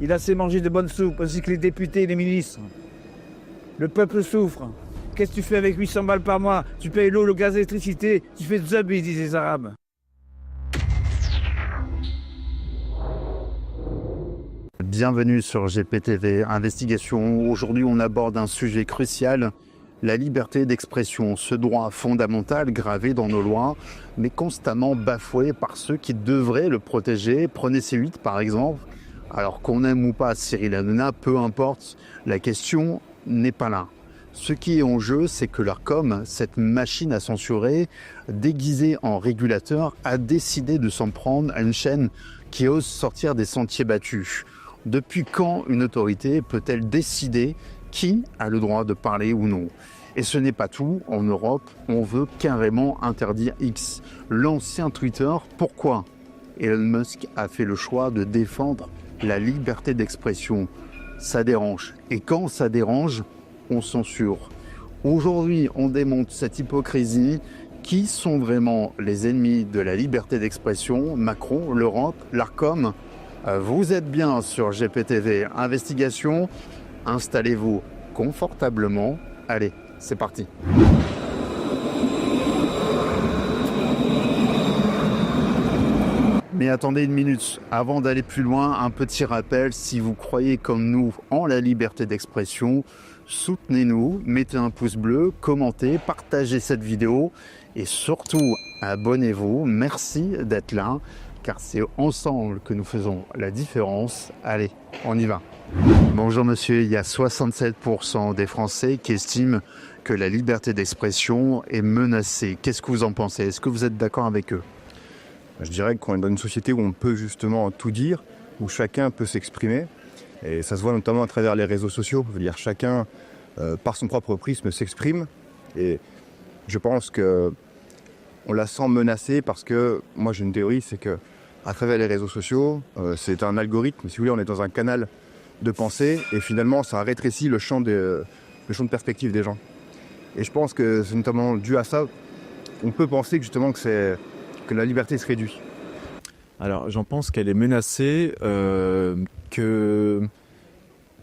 Il a assez mangé de bonne soupe, ainsi que les députés et les ministres. Le peuple souffre. Qu'est-ce que tu fais avec 800 balles par mois? Tu payes l'eau, le gaz, l'électricité. Tu fais zabi, disent les Arabes. Bienvenue sur GPTV Investigation. Aujourd'hui, on aborde un sujet crucial, la liberté d'expression, ce droit fondamental gravé dans nos lois, mais constamment bafoué par ceux qui devraient le protéger. Prenez C8 par exemple. Alors qu'on aime ou pas Cyril Hanouna, peu importe, la question n'est pas là. Ce qui est en jeu, c'est que l'Arcom, cette machine à censurer, déguisée en régulateur, a décidé de s'en prendre à une chaîne qui ose sortir des sentiers battus. Depuis quand une autorité peut-elle décider qui a le droit de parler ou non? Et ce n'est pas tout. En Europe, on veut carrément interdire X, l'ancien Twitter. Pourquoi? Elon Musk a fait le choix de défendre la liberté d'expression. Ça dérange. Et quand ça dérange, on censure. Aujourd'hui, on démonte cette hypocrisie. Qui sont vraiment les ennemis de la liberté d'expression? Macron, l'Europe, l'Arcom? Vous êtes bien sur GPTV Investigation. Installez-vous confortablement. Allez, c'est parti. Mais attendez une minute, avant d'aller plus loin, un petit rappel, si vous croyez comme nous en la liberté d'expression, soutenez-nous, mettez un pouce bleu, commentez, partagez cette vidéo et surtout abonnez-vous. Merci d'être là, car c'est ensemble que nous faisons la différence. Allez, on y va. Bonjour monsieur, il y a 67% des Français qui estiment que la liberté d'expression est menacée. Qu'est-ce que vous en pensez? Est-ce que vous êtes d'accord avec eux? Je dirais qu'on est dans une société où on peut justement tout dire, où chacun peut s'exprimer. Et ça se voit notamment à travers les réseaux sociaux. Je veux dire, chacun, par son propre prisme, s'exprime. Et je pense qu'on la sent menacée parce que, moi j'ai une théorie, c'est que à travers les réseaux sociaux, c'est un algorithme. Si vous voulez, on est dans un canal de pensée et finalement ça rétrécit le champ de perspective des gens. Et je pense que c'est notamment dû à ça. On peut penser que justement que la liberté se réduit. Alors j'en pense qu'elle est menacée, qu'elle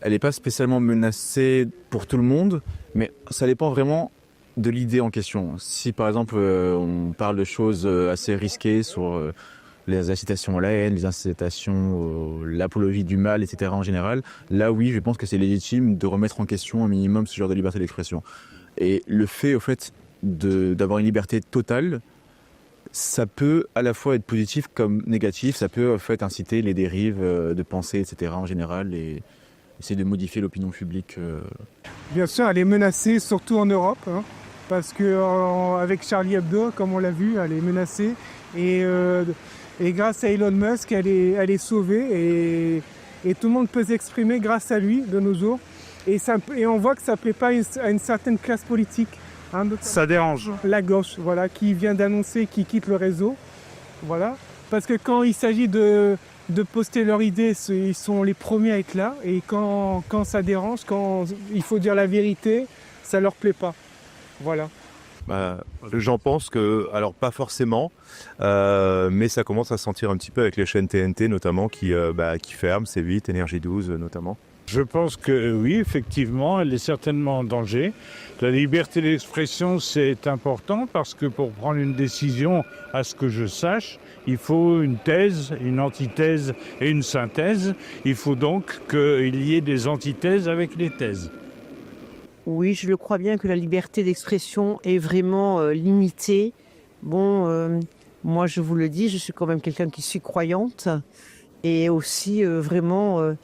n'est pas spécialement menacée pour tout le monde, mais ça dépend vraiment de l'idée en question. Si par exemple on parle de choses assez risquées sur les incitations à la haine, les incitations, l'apologie du mal, etc. en général, là oui, je pense que c'est légitime de remettre en question un minimum ce genre de liberté d'expression. Et le fait, au fait, d'avoir une liberté totale, ça peut à la fois être positif comme négatif, ça peut en fait inciter les dérives de pensée, etc. en général, et essayer de modifier l'opinion publique. Bien sûr, elle est menacée, surtout en Europe, hein, parce qu'avec Charlie Hebdo, comme on l'a vu, elle est menacée, et grâce à Elon Musk, elle est sauvée, et tout le monde peut s'exprimer grâce à lui de nos jours, et on voit que ça ne plaît pas à une certaine classe politique. Ça dérange. La gauche, voilà, qui vient d'annoncer qu'ils quittent le réseau. Voilà. Parce que quand il s'agit de poster leurs idées, ils sont les premiers à être là. Et quand ça dérange, quand il faut dire la vérité, ça leur plaît pas. Voilà. J'en pense que, alors pas forcément, mais ça commence à se sentir un petit peu avec les chaînes TNT notamment qui ferment, C8, Énergie 12 notamment. Je pense que oui, effectivement, elle est certainement en danger. La liberté d'expression, c'est important parce que pour prendre une décision, à ce que je sache, il faut une thèse, une antithèse et une synthèse. Il faut donc qu'il y ait des antithèses avec les thèses. Oui, je le crois bien que la liberté d'expression est vraiment limitée. Bon, moi je vous le dis, je suis quand même quelqu'un qui suis croyante et aussi vraiment...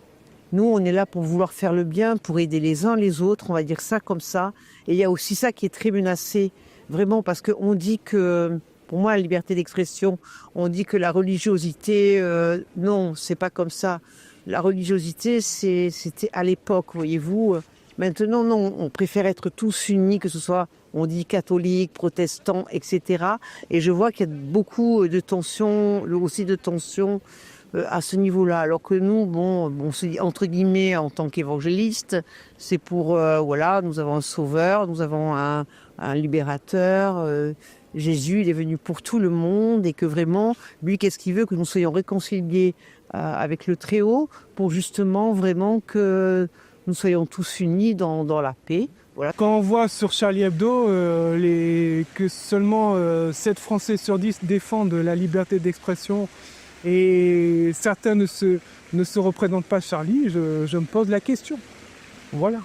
Nous, on est là pour vouloir faire le bien, pour aider les uns les autres, on va dire ça comme ça. Et il y a aussi ça qui est très menacé, vraiment, parce qu'on dit que, pour moi, la liberté d'expression, on dit que la religiosité, non, c'est pas comme ça. La religiosité, c'était à l'époque, voyez-vous. Maintenant, non, on préfère être tous unis, que ce soit, on dit catholiques, protestants, etc. Et je vois qu'il y a beaucoup de tensions, aussi de tensions à ce niveau-là. Alors que nous, bon, on se dit entre guillemets en tant qu'évangéliste, c'est pour, voilà, nous avons un sauveur, nous avons un libérateur. Jésus, il est venu pour tout le monde et que vraiment, lui, qu'est-ce qu'il veut? Que nous soyons réconciliés avec le Très-Haut pour justement vraiment que nous soyons tous unis dans la paix. Voilà. Quand on voit sur Charlie Hebdo que seulement 7 Français sur 10 défendent la liberté d'expression et certains ne se représentent pas Charlie, je me pose la question. Voilà.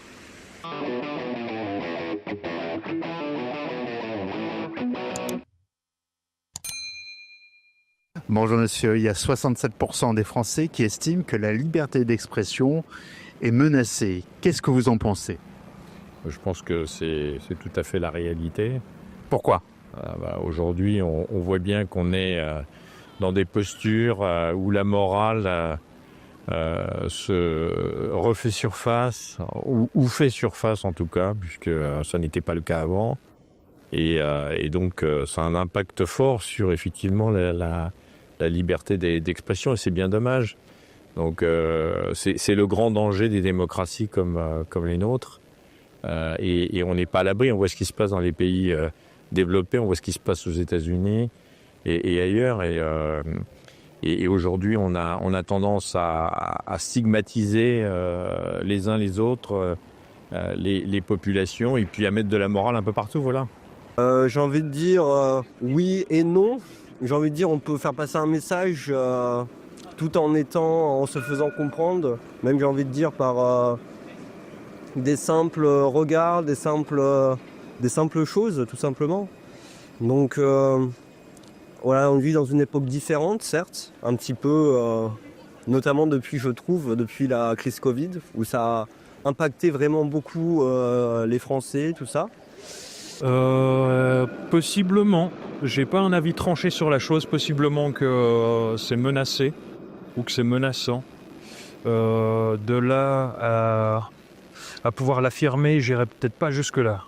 Bonjour monsieur, il y a 67% des Français qui estiment que la liberté d'expression est menacée. Qu'est-ce que vous en pensez? Je pense que c'est tout à fait la réalité. Pourquoi? Aujourd'hui, on voit bien qu'on est dans des postures où la morale se refait surface, ou fait surface en tout cas, puisque ça n'était pas le cas avant. Et donc, ça a un impact fort sur effectivement la liberté d'expression, et c'est bien dommage. Donc, c'est le grand danger des démocraties comme les nôtres. Et on n'est pas à l'abri. On voit ce qui se passe dans les pays développés, on voit ce qui se passe aux États-Unis et ailleurs. Et aujourd'hui, on a tendance à stigmatiser les uns les autres, les populations, et puis à mettre de la morale un peu partout. Voilà. J'ai envie de dire oui et non. J'ai envie de dire on peut faire passer un message tout en se faisant comprendre. Même j'ai envie de dire par des simples regards, des simples choses, tout simplement. Donc voilà, on vit dans une époque différente, certes, un petit peu, notamment depuis la crise Covid, où ça a impacté vraiment beaucoup les Français, tout ça. Possiblement. J'ai pas un avis tranché sur la chose. Possiblement que c'est menacé ou que c'est menaçant. De là à pouvoir l'affirmer, j'irai peut-être pas jusque-là.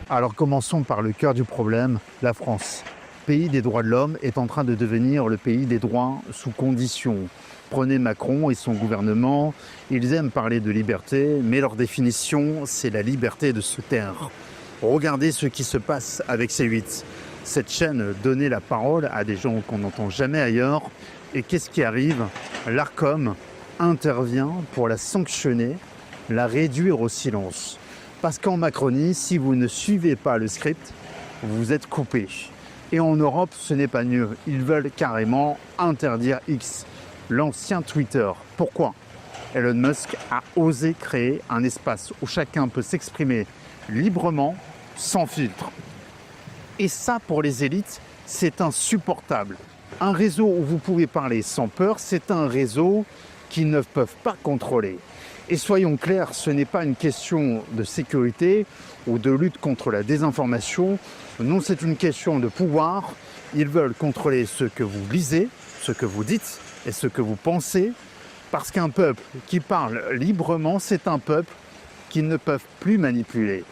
Alors commençons par le cœur du problème, la France. Pays des droits de l'homme est en train de devenir le pays des droits sous conditions. Prenez Macron et son gouvernement, ils aiment parler de liberté, mais leur définition, c'est la liberté de se taire. Regardez ce qui se passe avec C8. Cette chaîne donnait la parole à des gens qu'on n'entend jamais ailleurs. Et qu'est-ce qui arrive? L'Arcom intervient pour la sanctionner, la réduire au silence. Parce qu'en Macronie, si vous ne suivez pas le script, vous êtes coupé. Et en Europe, ce n'est pas mieux. Ils veulent carrément interdire X, l'ancien Twitter. Pourquoi? Elon Musk a osé créer un espace où chacun peut s'exprimer librement, sans filtre. Et ça, pour les élites, c'est insupportable. Un réseau où vous pouvez parler sans peur, c'est un réseau qu'ils ne peuvent pas contrôler. Et soyons clairs, ce n'est pas une question de sécurité ou de lutte contre la désinformation. Non, c'est une question de pouvoir. Ils veulent contrôler ce que vous lisez, ce que vous dites et ce que vous pensez. Parce qu'un peuple qui parle librement, c'est un peuple qu'ils ne peuvent plus manipuler.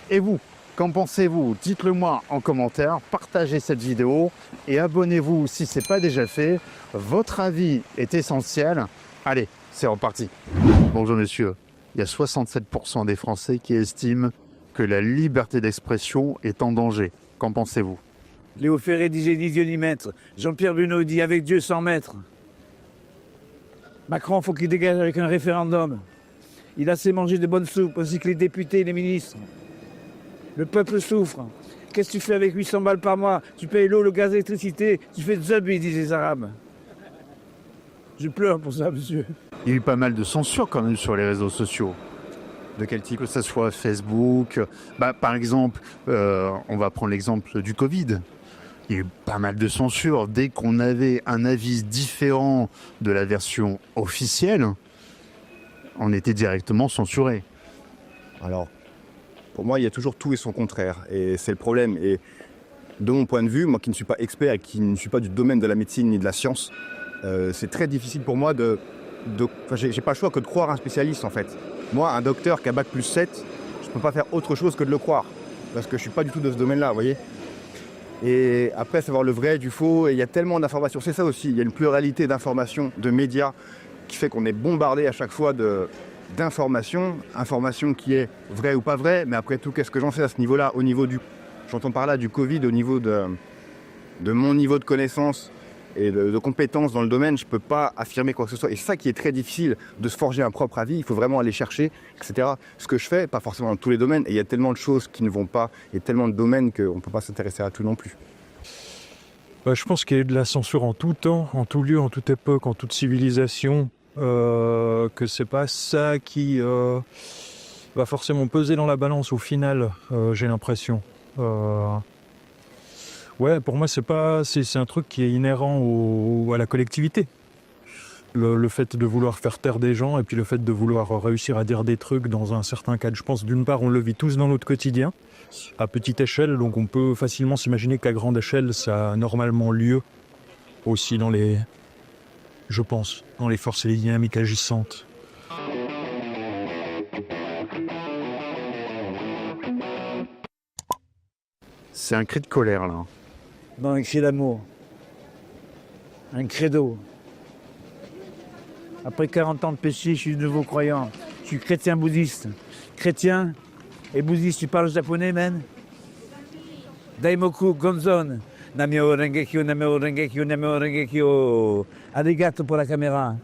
Et vous, qu'en pensez-vous? Dites-le moi en commentaire, partagez cette vidéo et abonnez-vous si ce n'est pas déjà fait. Votre avis est essentiel. Allez, c'est reparti. Bonjour monsieur, il y a 67% des Français qui estiment que la liberté d'expression est en danger. Qu'en pensez-vous? Léo Ferré disait ni Dieu ni maître. Jean-Pierre Bruno dit avec Dieu sans maître. Macron, faut qu'il dégage avec un référendum. Il a assez mangé de bonnes soupes, ainsi que les députés et les ministres. Le peuple souffre. Qu'est-ce que tu fais avec 800 balles par mois? Tu payes l'eau, le gaz, l'électricité. Tu fais zabi, disent les Arabes. Je pleure pour ça, monsieur. Il y a eu pas mal de censure quand même sur les réseaux sociaux. De quel type? Que ce soit Facebook. Par exemple, on va prendre l'exemple du Covid. Il y a eu pas mal de censure. Dès qu'on avait un avis différent de la version officielle, on était directement censuré. Alors, pour moi, il y a toujours tout et son contraire. Et c'est le problème. Et de mon point de vue, moi qui ne suis pas expert et qui ne suis pas du domaine de la médecine ni de la science, c'est très difficile pour moi j'ai pas le choix que de croire un spécialiste en fait. Moi, un docteur qui a bac plus 7, je peux pas faire autre chose que de le croire. Parce que je suis pas du tout de ce domaine-là, vous voyez. Et après, savoir le vrai du faux, et il y a tellement d'informations. C'est ça aussi, il y a une pluralité d'informations, de médias, qui fait qu'on est bombardé à chaque fois d'informations qui est vraie ou pas vraie, mais après tout, qu'est-ce que j'en sais à ce niveau-là, j'entends par là du Covid, au niveau de mon niveau de connaissance et de compétences dans le domaine, je ne peux pas affirmer quoi que ce soit. Et c'est ça qui est très difficile, de se forger un propre avis. Il faut vraiment aller chercher, etc. Ce que je fais, pas forcément dans tous les domaines. Et il y a tellement de choses qui ne vont pas, et tellement de domaines qu'on ne peut pas s'intéresser à tout non plus. Je pense qu'il y a eu de la censure en tout temps, en tout lieu, en toute époque, en toute civilisation. Que c'est pas ça qui va forcément peser dans la balance au final, j'ai l'impression. Ouais, pour moi, c'est un truc qui est inhérent à la collectivité. Le fait de vouloir faire taire des gens et puis le fait de vouloir réussir à dire des trucs dans un certain cadre. Je pense d'une part, on le vit tous dans notre quotidien, à petite échelle, donc on peut facilement s'imaginer qu'à grande échelle, ça a normalement lieu aussi dans les forces et les dynamiques agissantes. C'est un cri de colère, là. Non, un cri d'amour. Un credo. Après 40 ans de péché, je suis de nouveau croyant. Je suis chrétien bouddhiste. Chrétien et bouddhiste, tu parles japonais, man? Daimoku Gonzon. Namyo Rengekyo, Namyo Rengekyo, Namyo Rengekyo. Arigato pour la caméra.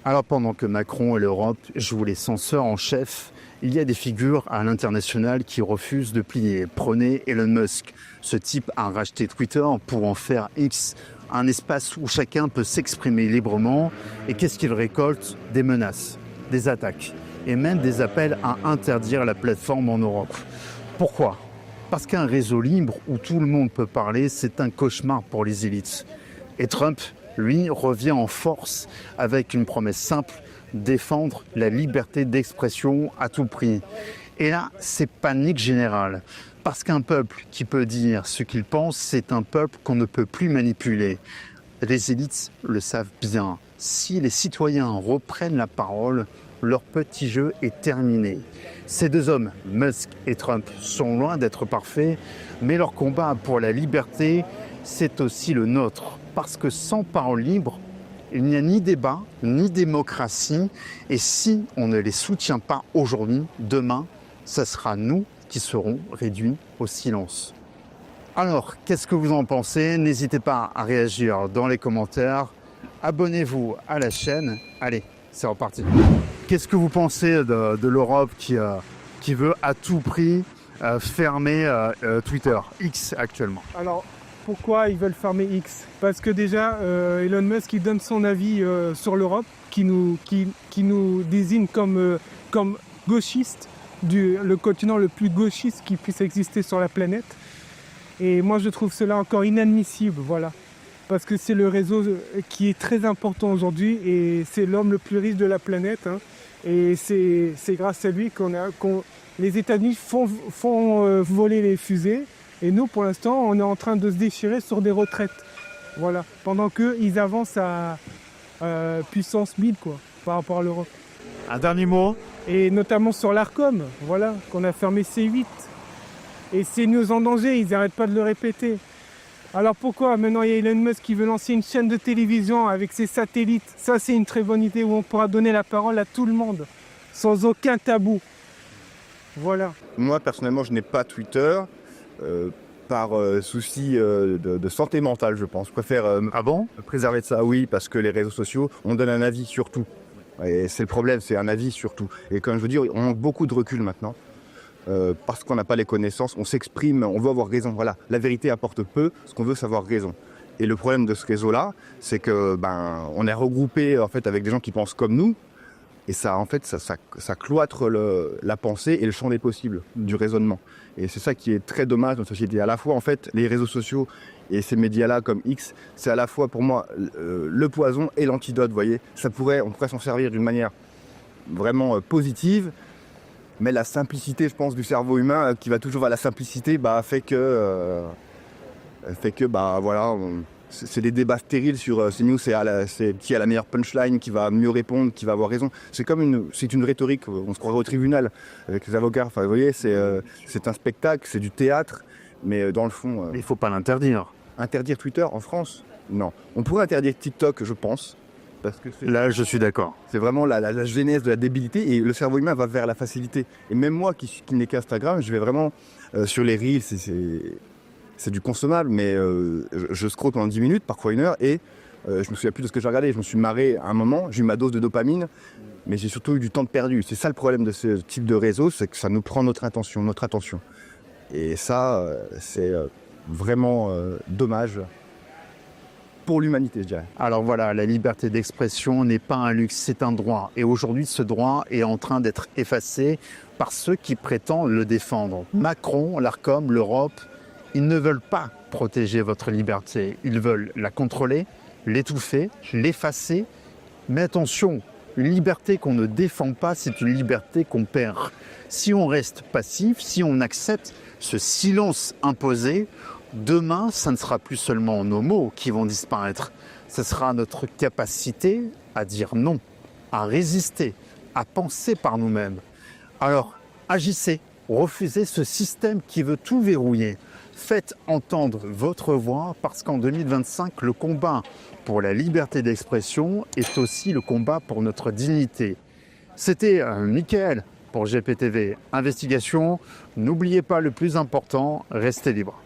Alors pendant que Macron et l'Europe jouent les censeurs en chef, il y a des figures à l'international qui refusent de plier. Prenez Elon Musk. Ce type a racheté Twitter pour en faire X, un espace où chacun peut s'exprimer librement. Et qu'est-ce qu'il récolte? Des menaces, des attaques et même des appels à interdire la plateforme en Europe. Pourquoi? Parce qu'un réseau libre où tout le monde peut parler, c'est un cauchemar pour les élites. Et Trump, lui, revient en force avec une promesse simple: défendre la liberté d'expression à tout prix. Et là, c'est panique générale. Parce qu'un peuple qui peut dire ce qu'il pense, c'est un peuple qu'on ne peut plus manipuler. Les élites le savent bien. Si les citoyens reprennent la parole, leur petit jeu est terminé. Ces deux hommes, Musk et Trump, sont loin d'être parfaits, mais leur combat pour la liberté, c'est aussi le nôtre. Parce que sans parole libre, il n'y a ni débat, ni démocratie. Et si on ne les soutient pas aujourd'hui, demain, ce sera nous qui serons réduits au silence. Alors, qu'est-ce que vous en pensez? N'hésitez pas à réagir dans les commentaires. Abonnez-vous à la chaîne. Allez, c'est reparti. Qu'est-ce que vous pensez de l'Europe qui veut à tout prix fermer Twitter, X actuellement? Alors, pourquoi ils veulent fermer X? Parce que déjà, Elon Musk, il donne son avis sur l'Europe, qui nous désigne comme gauchiste, le continent le plus gauchiste qui puisse exister sur la planète. Et moi, je trouve cela encore inadmissible, voilà. Parce que c'est le réseau qui est très important aujourd'hui et c'est l'homme le plus riche de la planète. Hein. Et c'est grâce à lui les États-Unis font voler les fusées. Et nous, pour l'instant, on est en train de se déchirer sur des retraites. Voilà. Pendant qu'ils avancent à puissance 1000, quoi, par rapport à l'Europe. Un dernier mot? Et notamment sur l'Arcom, voilà, qu'on a fermé C8. Et c'est CNews en danger, ils n'arrêtent pas de le répéter. Alors pourquoi maintenant il y a Elon Musk qui veut lancer une chaîne de télévision avec ses satellites? Ça, c'est une très bonne idée où on pourra donner la parole à tout le monde, sans aucun tabou. Voilà. Moi, personnellement, je n'ai pas Twitter. Par souci de santé mentale, je pense. Je préfère préserver de ça, oui, parce que les réseaux sociaux, on donne un avis sur tout. Et c'est le problème, c'est un avis sur tout. Et comme je veux dire, on manque beaucoup de recul maintenant, parce qu'on n'a pas les connaissances, on s'exprime, on veut avoir raison. Voilà, la vérité apporte peu, ce qu'on veut, c'est avoir raison. Et le problème de ce réseau-là, c'est que on est regroupé en fait avec des gens qui pensent comme nous. Et ça, en fait, ça cloître la pensée et le champ des possibles du raisonnement. Et c'est ça qui est très dommage dans notre société. À la fois, en fait, les réseaux sociaux et ces médias-là comme X, c'est à la fois pour moi le poison et l'antidote, vous voyez. On pourrait s'en servir d'une manière vraiment positive, mais la simplicité, je pense, du cerveau humain, qui va toujours vers la simplicité, fait que voilà... C'est des débats stériles sur CNews, c'est qui a la meilleure punchline, qui va mieux répondre, qui va avoir raison. C'est une rhétorique, on se croirait au tribunal avec les avocats. Enfin, vous voyez, c'est un spectacle, c'est du théâtre, mais dans le fond... Il ne faut pas l'interdire. Interdire Twitter en France? Non. On pourrait interdire TikTok, je pense, Parce que Là, je suis d'accord. c'est vraiment la genèse de la débilité et le cerveau humain va vers la facilité. Et même moi qui n'ai qu'Instagram, je vais vraiment sur les reels, c'est du consommable, mais je scrolle pendant 10 minutes, parfois 1 heure, et je me souviens plus de ce que j'ai regardé. Je me suis marré à un moment, j'ai eu ma dose de dopamine, mais j'ai surtout eu du temps de perdu. C'est ça le problème de ce type de réseau, c'est que ça nous prend notre attention. Et ça, c'est vraiment dommage pour l'humanité, je dirais. Alors voilà, la liberté d'expression n'est pas un luxe, c'est un droit. Et aujourd'hui, ce droit est en train d'être effacé par ceux qui prétendent le défendre. Macron, l'Arcom, l'Europe, ils ne veulent pas protéger votre liberté. Ils veulent la contrôler, l'étouffer, l'effacer. Mais attention, une liberté qu'on ne défend pas, c'est une liberté qu'on perd. Si on reste passif, si on accepte ce silence imposé, demain, ça ne sera plus seulement nos mots qui vont disparaître. Ce sera notre capacité à dire non, à résister, à penser par nous-mêmes. Alors, agissez, refusez ce système qui veut tout verrouiller. Faites entendre votre voix parce qu'en 2025, le combat pour la liberté d'expression est aussi le combat pour notre dignité. C'était Mickaël pour GPTV Investigation. N'oubliez pas le plus important, restez libre.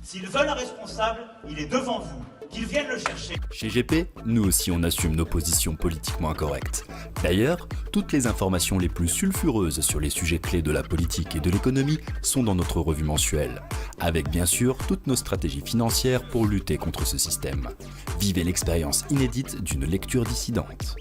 S'ils veulent un responsable, il est devant vous. Qu'ils viennent le chercher. Chez GP, nous aussi on assume nos positions politiquement incorrectes. D'ailleurs, toutes les informations les plus sulfureuses sur les sujets clés de la politique et de l'économie sont dans notre revue mensuelle, avec bien sûr toutes nos stratégies financières pour lutter contre ce système. Vivez l'expérience inédite d'une lecture dissidente.